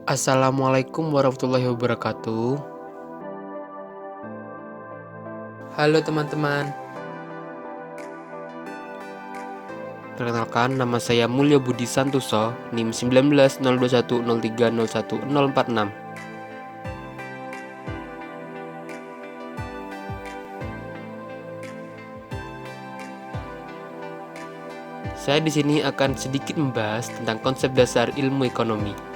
Assalamualaikum warahmatullahi wabarakatuh. Halo teman-teman, perkenalkan nama saya Mulya Budi Santoso, NIM 190210301046. Saya di sini akan sedikit membahas tentang konsep dasar ilmu ekonomi.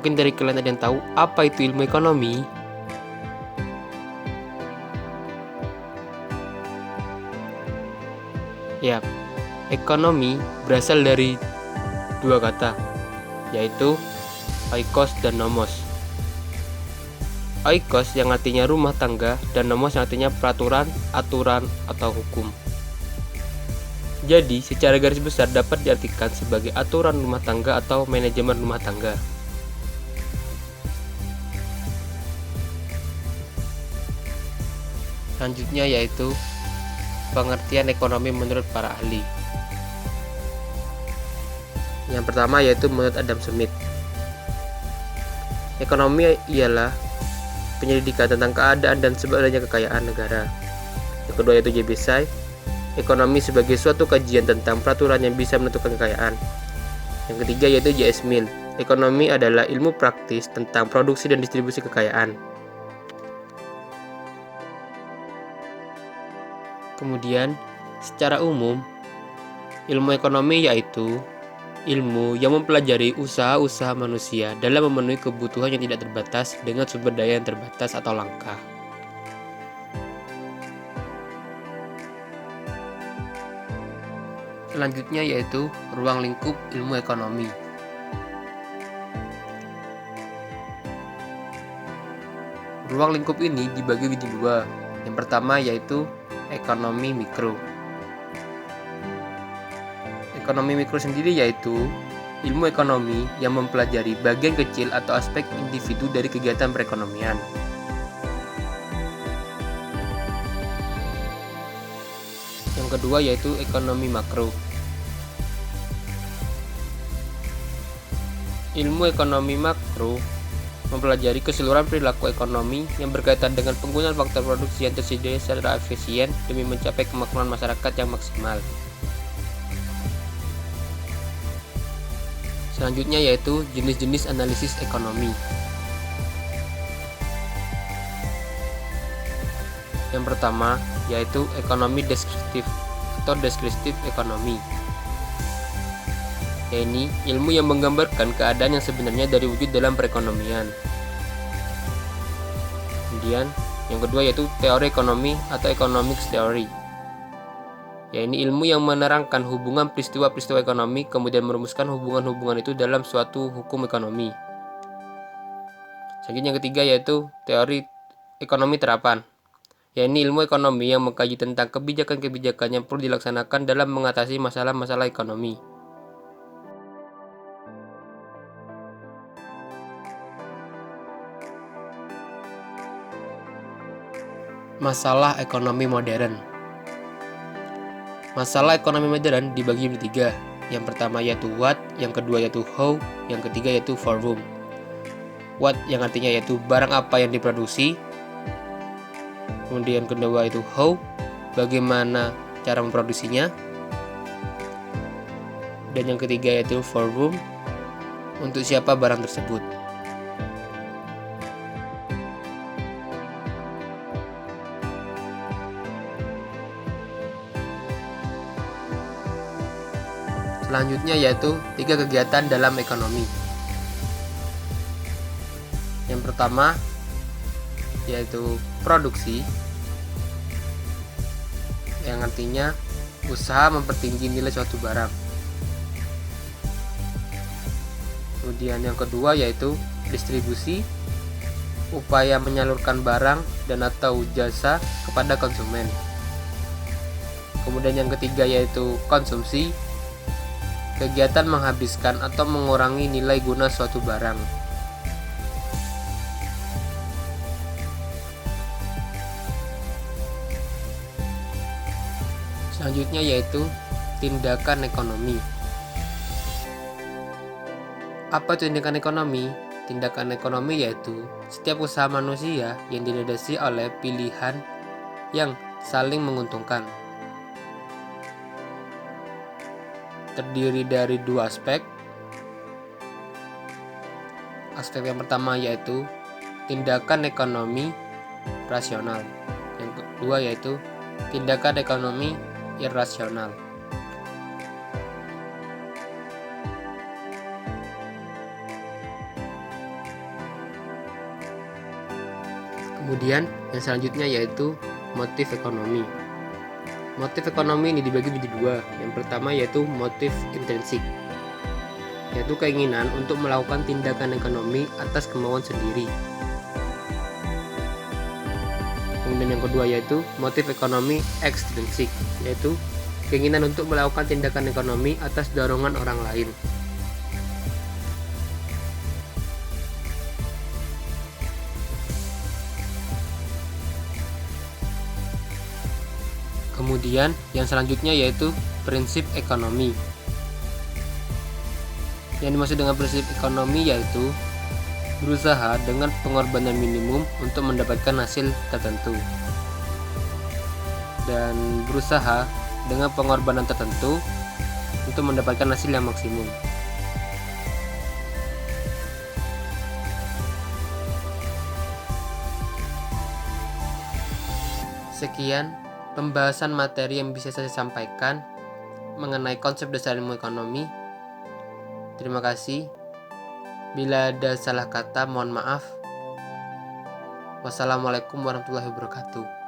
Mungkin dari kalian ada yang tahu apa itu ilmu ekonomi? Ya, ekonomi berasal dari dua kata, yaitu oikos dan nomos. Oikos yang artinya rumah tangga dan nomos yang artinya peraturan, aturan, atau hukum. Jadi, secara garis besar dapat diartikan sebagai aturan rumah tangga atau manajemen rumah tangga. Selanjutnya yaitu pengertian ekonomi menurut para ahli. Yang pertama yaitu menurut Adam Smith. Ekonomi ialah penyelidikan tentang keadaan dan sebab adanya kekayaan negara. Yang kedua yaitu J.B. Say. Ekonomi sebagai suatu kajian tentang peraturan yang bisa menentukan kekayaan. Yang ketiga yaitu J.S. Mill. Ekonomi adalah ilmu praktis tentang produksi dan distribusi kekayaan. Kemudian, secara umum, ilmu ekonomi yaitu ilmu yang mempelajari usaha-usaha manusia dalam memenuhi kebutuhan yang tidak terbatas dengan sumber daya yang terbatas atau langka. Selanjutnya yaitu ruang lingkup ilmu ekonomi. Ruang lingkup ini dibagi menjadi dua. Yang pertama yaitu ekonomi mikro. Ekonomi mikro sendiri yaitu ilmu ekonomi yang mempelajari bagian kecil atau aspek individu dari kegiatan perekonomian. Yang kedua yaitu ekonomi makro. Ilmu ekonomi makro mempelajari keseluruhan perilaku ekonomi yang berkaitan dengan penggunaan faktor produksi yang tersedia secara efisien demi mencapai kemakmuran masyarakat yang maksimal. Selanjutnya yaitu jenis-jenis analisis ekonomi. Yang pertama yaitu ekonomi deskriptif atau deskriptif ekonomi. Ini ilmu yang menggambarkan keadaan yang sebenarnya dari wujud dalam perekonomian. Kemudian yang kedua yaitu teori ekonomi atau economics theory. Ini ilmu yang menerangkan hubungan peristiwa-peristiwa ekonomi kemudian merumuskan hubungan-hubungan itu dalam suatu hukum ekonomi. Selanjutnya yang ketiga yaitu teori ekonomi terapan. Ini ilmu ekonomi yang mengkaji tentang kebijakan-kebijakan yang perlu dilaksanakan dalam mengatasi masalah-masalah ekonomi. Masalah ekonomi modern. Masalah ekonomi modern dibagi menjadi tiga. Yang pertama yaitu what, yang kedua yaitu how, yang ketiga yaitu for whom. What yang artinya yaitu barang apa yang diproduksi. Kemudian kedua yaitu how, bagaimana cara memproduksinya. Dan yang ketiga yaitu for whom, untuk siapa barang tersebut. Selanjutnya yaitu tiga kegiatan dalam ekonomi. Yang pertama yaitu produksi, yang artinya usaha mempertinggi nilai suatu barang. Kemudian yang kedua yaitu distribusi, upaya menyalurkan barang dan atau jasa kepada konsumen. Kemudian yang ketiga yaitu konsumsi, kegiatan menghabiskan atau mengurangi nilai guna suatu barang. Selanjutnya yaitu tindakan ekonomi. Apa itu tindakan ekonomi? Tindakan ekonomi yaitu setiap usaha manusia yang dilandasi oleh pilihan yang saling menguntungkan. Terdiri dari dua aspek. Aspek yang pertama yaitu tindakan ekonomi rasional. Yang kedua yaitu tindakan ekonomi irasional. Kemudian yang selanjutnya yaitu motif ekonomi. Motif ekonomi ini dibagi menjadi dua. Yang pertama yaitu motif intrinsik, yaitu keinginan untuk melakukan tindakan ekonomi atas kemauan sendiri. Kemudian yang kedua yaitu motif ekonomi ekstrinsik, yaitu keinginan untuk melakukan tindakan ekonomi atas dorongan orang lain. Kemudian yang selanjutnya yaitu prinsip ekonomi. Yang dimaksud dengan prinsip ekonomi yaitu berusaha dengan pengorbanan minimum untuk mendapatkan hasil tertentu, dan berusaha dengan pengorbanan tertentu untuk mendapatkan hasil yang maksimum. Sekian pembahasan materi yang bisa saya sampaikan mengenai konsep dasar ilmu ekonomi. Terima kasih. Bila ada salah kata, mohon maaf. Wassalamualaikum warahmatullahi wabarakatuh.